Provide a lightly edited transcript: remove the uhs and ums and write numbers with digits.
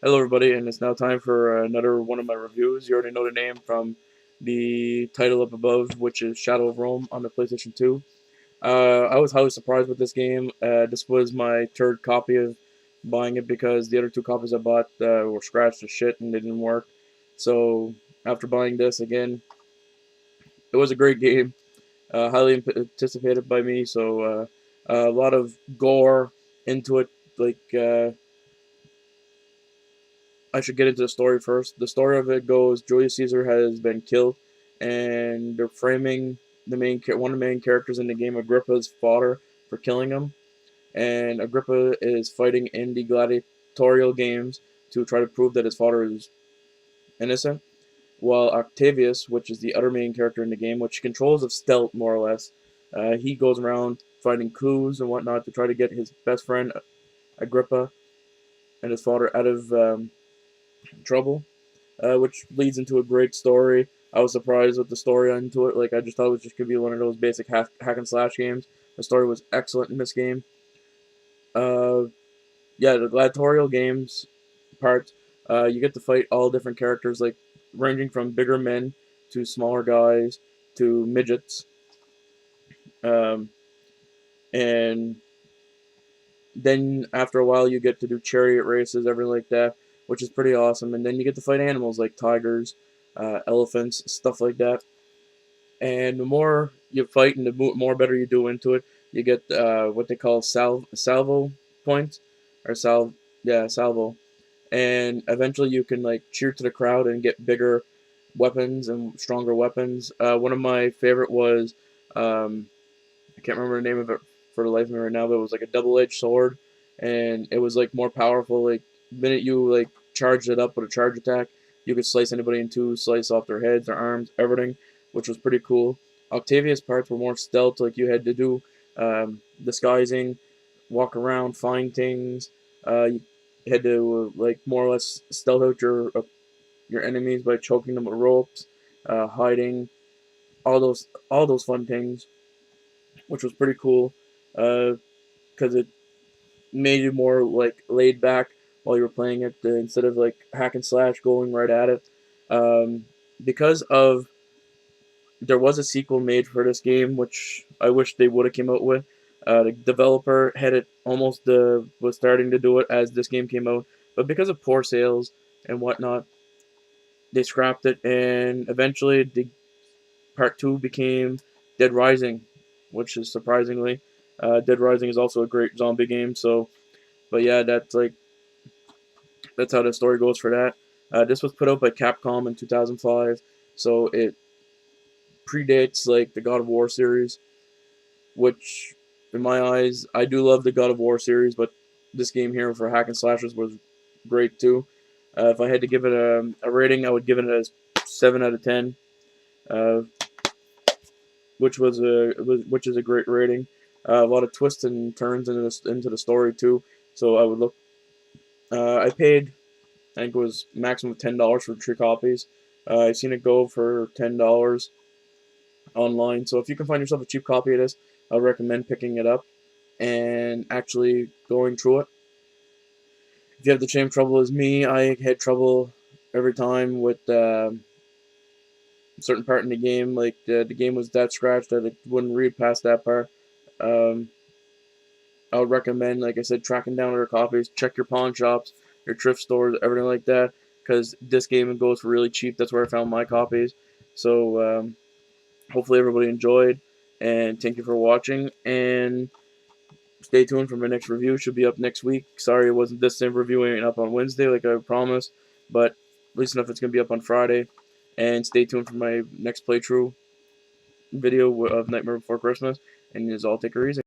Hello, everybody, and it's now time for another one of my reviews. You already know the name from the title up above, which is Shadow of Rome on the PlayStation 2. I was highly surprised with this game. This was my third copy of buying it because the other two copies I bought were scratched to shit and they didn't work. So after buying this again, it was a great game, highly anticipated by me. So a lot of gore into it, like. I should get into the story first. The story of it goes: Julius Caesar has been killed, and they're framing one of the main characters in the game, Agrippa's father, for killing him. And Agrippa is fighting in the gladiatorial games to try to prove that his father is innocent. While Octavius, which is the other main character in the game, which controls of stealth more or less, he goes around finding clues and whatnot to try to get his best friend Agrippa and his father out of trouble, which leads into a great story. I was surprised with the story into it. Like, I just thought it was just gonna be one of those basic hack and slash games. The story was excellent in this game. Uh, yeah, the gladiatorial games part, you get to fight all different characters, like ranging from bigger men to smaller guys to midgets. Um, and then after a while, you get to do chariot races, everything like that, which is pretty awesome. And then you get to fight animals like tigers, elephants, stuff like that. And the more you fight and the more better you do into it, you get what they call salvo points, or salvo, and eventually you can like cheer to the crowd and get bigger weapons and stronger weapons. One of my favorite was I can't remember the name of it for the life of me right now, but it was like a double-edged sword, and it was like more powerful. Like the minute you like charged it up with a charge attack, you could slice anybody in two, slice off their heads, their arms, everything, which was pretty cool. Octavia's parts were more stealth, like you had to do disguising, walk around, find things. You had to like more or less stealth out your enemies by choking them with ropes, hiding, all those fun things, which was pretty cool because it made you more like laid back while you were playing it instead of like hack and slash going right at it. Um, because of there was a sequel made for this game, which I wish they would have came out with. The developer had it almost was starting to do it as this game came out, but because of poor sales and whatnot, they scrapped it, and eventually the part two became Dead Rising, which is surprisingly. Dead Rising is also a great zombie game. So, but yeah, that's how the story goes for that. This was put out by Capcom in 2005, so it predates like the God of War series, which in my eyes, I do love the God of War series, but this game here for hack and slashers was great too. If I had to give it a rating, I would give it a 7 out of 10. Uh, which is a great rating. A lot of twists and turns into the story too. So I would look. I paid, I think it was maximum of $10 for 3 copies. I've seen it go for $10 online. So if you can find yourself a cheap copy of this, I would recommend picking it up and actually going through it. If you have the same trouble as me, I had trouble every time with certain part in the game. Like the game was that scratched that it wouldn't read past that part. Um, I would recommend, like I said, tracking down other copies. Check your pawn shops, your thrift stores, everything like that, because this game goes for really cheap. That's where I found my copies. So hopefully everybody enjoyed, and thank you for watching. And stay tuned for my next review. Should be up next week. Sorry it wasn't this same review ain't up on Wednesday like I promised, but at least enough it's gonna be up on Friday. And stay tuned for my next playthrough video of Nightmare Before Christmas. And you all take her easy.